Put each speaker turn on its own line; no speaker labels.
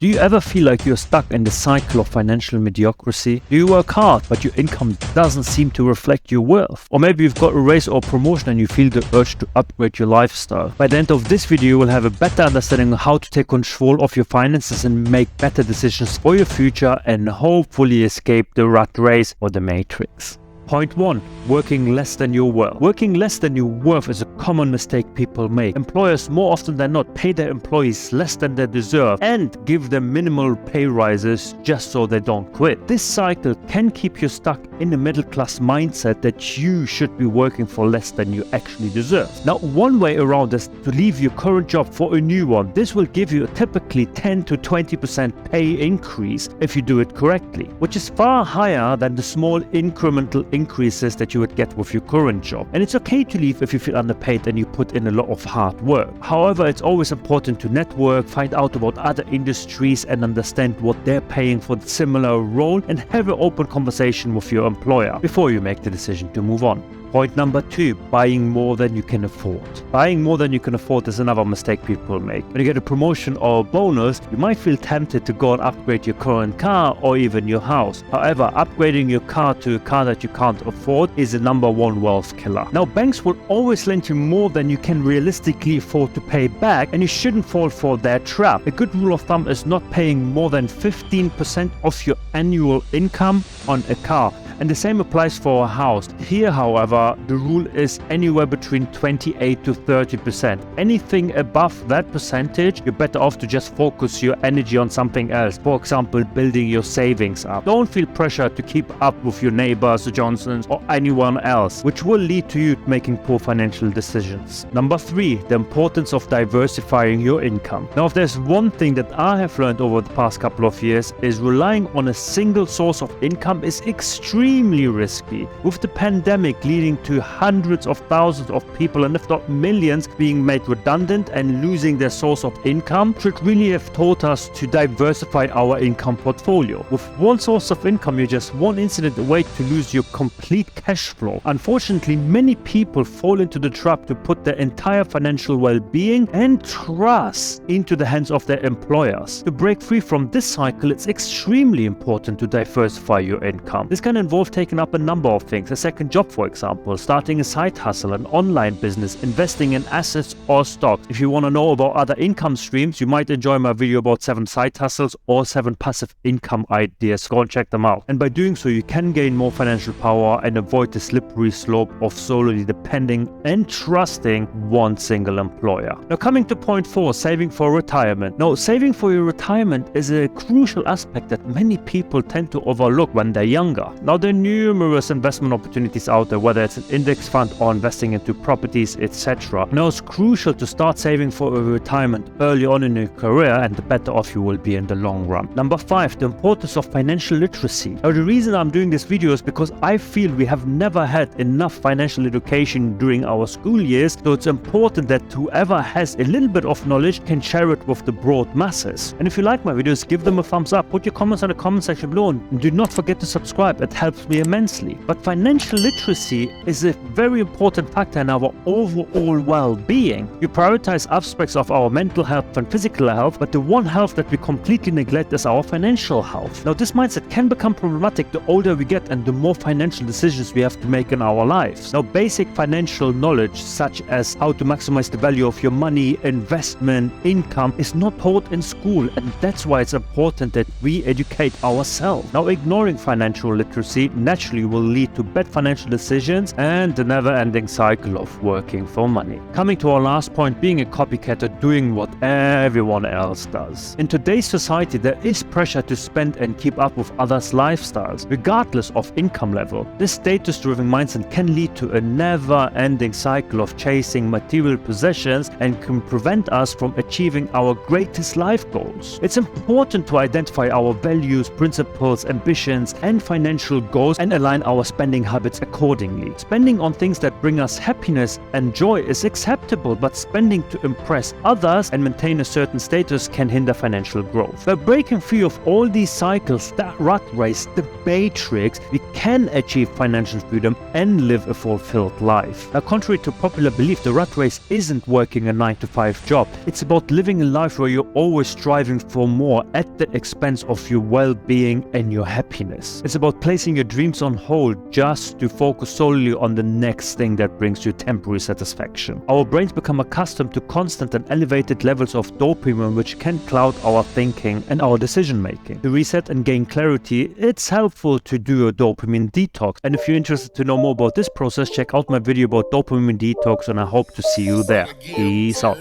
Do you ever feel like you're stuck in the cycle of financial mediocrity? Do you work hard, but your income doesn't seem to reflect your wealth? Or maybe you've got a raise or promotion and you feel the urge to upgrade your lifestyle. By the end of this video, you will have a better understanding of how to take control of your finances and make better decisions for your future and hopefully escape the rat race or the matrix. Point 1. Working less than your worth. Working less than your worth is a common mistake people make. Employers more often than not pay their employees less than they deserve and give them minimal pay rises just so they don't quit. This cycle can keep you stuck in the middle class mindset that you should be working for less than you actually deserve. Now, one way around is to leave your current job for a new one. This will give you a typically 10 to 20% pay increase if you do it correctly, which is far higher than the small incremental increases that you would get with your current job. And it's okay to leave if you feel underpaid and you put in a lot of hard work. However, it's always important to network, find out about other industries and understand what they're paying for the similar role and have an open conversation with your employer before you make the decision to move on. Point number 2, buying more than you can afford. Buying more than you can afford is another mistake people make. When you get a promotion or a bonus, you might feel tempted to go and upgrade your current car or even your house. However, upgrading your car to a car that you can't afford is the #1 wealth killer. Now, banks will always lend you more than you can realistically afford to pay back, and you shouldn't fall for their trap. A good rule of thumb is not paying more than 15% of your annual income on a car. And the same applies for a house. Here, however, the rule is anywhere between 28 to 30%. Anything above that percentage, you're better off to just focus your energy on something else. For example, building your savings up. Don't feel pressure to keep up with your neighbors, the Johnsons, or anyone else, which will lead to you making poor financial decisions. Number 3, the importance of diversifying your income. Now, if there's one thing that I have learned over the past couple of years, is relying on a single source of income is extremely risky. With the pandemic leading to hundreds of thousands of people and if not millions being made redundant and losing their source of income, should really have taught us to diversify our income portfolio. With one source of income, you're just one incident away to lose your complete cash flow. Unfortunately, many people fall into the trap to put their entire financial well-being and trust into the hands of their employers. To break free from this cycle, it's extremely important to diversify your income. This can involve taking up a number of things: a second job, for example, starting a side hustle, an online business, investing in assets or stocks. If you want to know about other income streams, you might enjoy my video about 7 side hustles or 7 passive income ideas. Go and check them out. And by doing so, you can gain more financial power and avoid the slippery slope of solely depending and trusting one single employer. Now, coming to point 4, saving for retirement. Now, saving for your retirement is a crucial aspect that many people tend to overlook when they're younger. Now, there are numerous investment opportunities out there, whether it's an index fund or investing into properties, etc. Now, it's crucial to start saving for a retirement early on in your career, and the better off you will be in the long run. Number 5, the importance of financial literacy. Now, the reason I'm doing this video is because I feel we have never had enough financial education during our school years, so it's important that whoever has a little bit of knowledge can share it with the broad masses. And if you like my videos, give them a thumbs up, put your comments in the comment section below, and do not forget to subscribe. It helps me immensely. But financial literacy is a very important factor in our overall well-being. We prioritize aspects of our mental health and physical health, but the one health that we completely neglect is our financial health. Now, this mindset can become problematic the older we get and the more financial decisions we have to make in our lives. Now, basic financial knowledge such as how to maximize the value of your money, investment, income is not taught in school, and that's why it's important that we educate ourselves. Now, ignoring financial literacy naturally will lead to bad financial decisions and the never-ending cycle of working for money. Coming to our last point, being a copycat or doing what everyone else does. In today's society, there is pressure to spend and keep up with others' lifestyles, regardless of income level. This status-driven mindset can lead to a never-ending cycle of chasing material possessions and can prevent us from achieving our greatest life goals. It's important to identify our values, principles, ambitions, and financial goals and align our spending habits accordingly. Spending on things that bring us happiness and joy is acceptable, but spending to impress others and maintain a certain status can hinder financial growth. By breaking free of all these cycles, that rat race, the matrix, we can achieve financial freedom and live a fulfilled life. Now, contrary to popular belief, the rat race isn't working a 9-to-5 job. It's about living a life where you're always striving for more at the expense of your well-being and your happiness. It's about placing your dreams on hold just to focus solely on the next thing that brings you temporary satisfaction. Our brains become accustomed to constant and elevated levels of dopamine, which can cloud our thinking and our decision making. To reset and gain clarity, it's helpful to do a dopamine detox. And if you're interested to know more about this process, check out my video about dopamine detox, and I hope to see you there. Peace out.